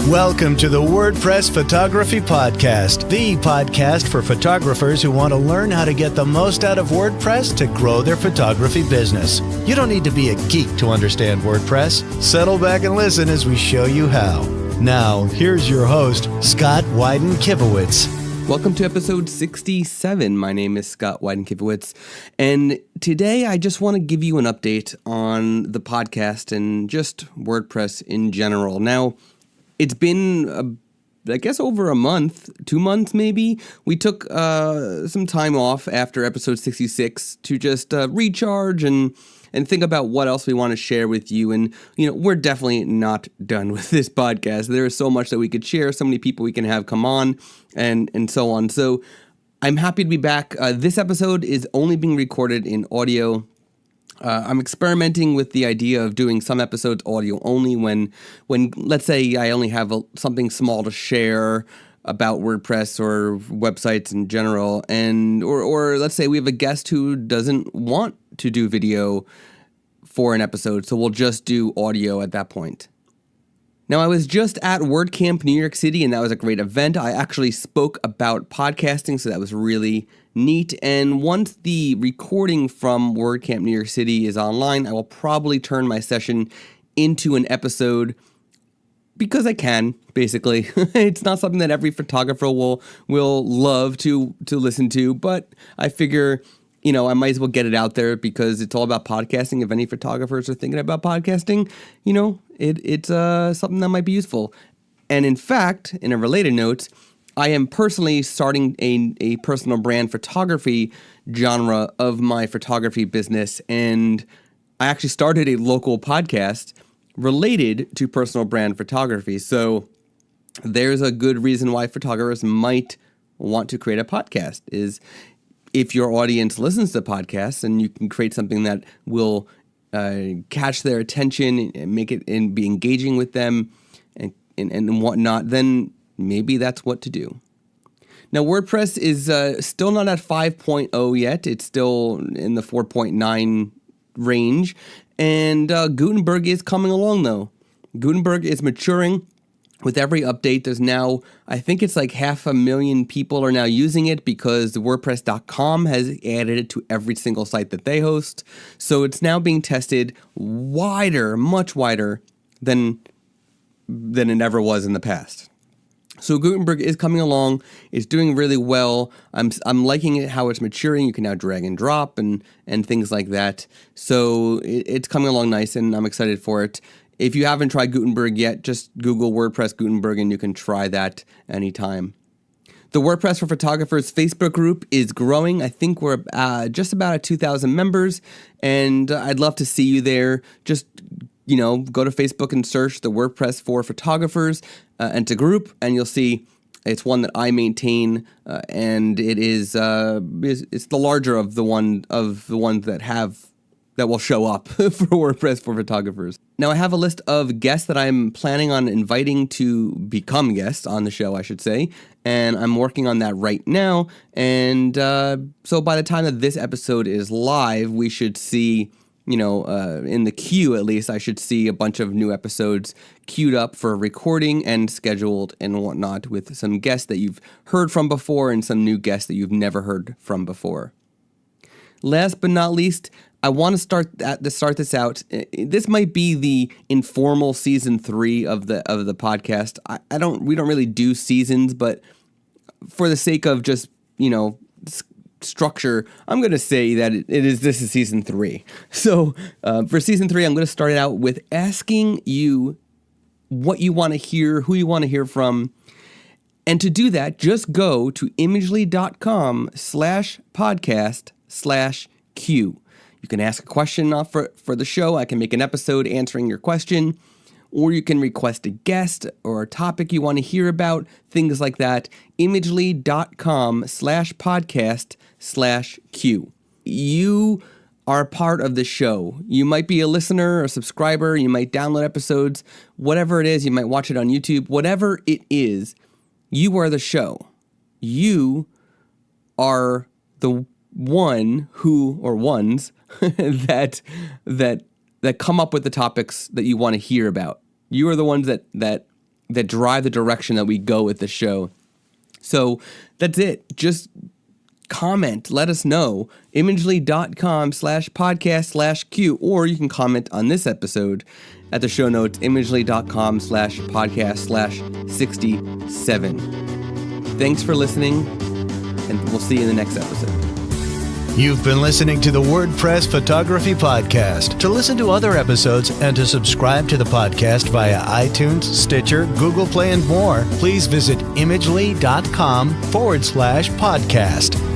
Welcome to the WordPress Photography Podcast, the podcast for photographers who want to learn how to get the most out of WordPress to grow their photography business. You don't need to be a geek to understand WordPress. Settle back and listen as we show you how. Now, here's your host, Scott Wyden-Kivowitz. Welcome to episode 67. My name is Scott Wyden-Kivowitz, and today I just want to give you an update on the podcast and just WordPress in general. Now, it's been, I guess, over a month, 2 months maybe. We took some time off after episode 66 to just recharge and think about what else we want to share with you. And, we're definitely not done with this podcast. There is so much that we could share, so many people we can have come on, and so on. So I'm happy to be back. This episode is only being recorded in audio. I'm experimenting with the idea of doing some episodes audio only when let's say I only have something small to share about WordPress or websites in general, and or let's say we have a guest who doesn't want to do video for an episode, so we'll just do audio at that point. Now, I was just at WordCamp New York City, and that was a great event. I actually spoke about podcasting, so that was really neat. And once the recording from WordCamp New York City is online, I will probably turn my session into an episode because I can, basically. It's not something that every photographer will love to listen to, but I figure, I might as well get it out there because it's all about podcasting. If any photographers are thinking about podcasting, it's something that might be useful. And in fact, in a related note, I am personally starting a personal brand photography genre of my photography business, and I actually started a local podcast related to personal brand photography. So there's a good reason why photographers might want to create a podcast is if your audience listens to podcasts and you can create something that will catch their attention and make it and be engaging with them and whatnot, then maybe that's what to do. Now, WordPress is still not at 5.0 yet. It's still in the 4.9 range. And Gutenberg is coming along, though. Gutenberg is maturing. With every update, there's now, I think it's like 500,000 people are now using it because WordPress.com has added it to every single site that they host. So it's now being tested wider, much wider than it ever was in the past. So Gutenberg is coming along. It's doing really well. I'm liking it how it's maturing. You can now drag and drop and things like that. So it's coming along nice, and I'm excited for it. If you haven't tried Gutenberg yet, just Google WordPress Gutenberg and you can try that anytime. The WordPress for Photographers Facebook group is growing. I think we're just about at 2,000 members, and I'd love to see you there. Just go to Facebook and search the WordPress for Photographers and to group, and you'll see it's one that I maintain, and it is it's the larger of the ones that will show up for WordPress for photographers. Now, I have a list of guests that I'm planning on inviting to become guests on the show, I should say, and I'm working on that right now. And so by the time that this episode is live, we should see, in the queue at least, I should see a bunch of new episodes queued up for recording and scheduled and whatnot with some guests that you've heard from before and some new guests that you've never heard from before. Last but not least, I want to start this out. This might be the informal season 3 of the podcast. We don't really do seasons, but for the sake of just structure, I'm going to say that this is season 3. So for season 3, I'm going to start it out with asking you what you want to hear, who you want to hear from. And to do that, just go to imagely.com/podcast/Q. You can ask a question for the show. I can make an episode answering your question, or you can request a guest or a topic you want to hear about, things like that. imagely.com/podcast/Q. You are a part of the show. You might be a listener or a subscriber. You might download episodes, whatever it is. You might watch it on YouTube. Whatever it is, you are the show. You are the one who, or ones, that come up with the topics that you want to hear about. You are the ones that that drive the direction that we go with the show. So that's it. Just comment, let us know, imagely.com/podcast/Q, or you can comment on this episode at the show notes, imagely.com/podcast/67. Thanks for listening, and we'll see you in the next episode. You've been listening to the WordPress Photography Podcast. To listen to other episodes and to subscribe to the podcast via iTunes, Stitcher, Google Play, and more, please visit imagely.com/podcast.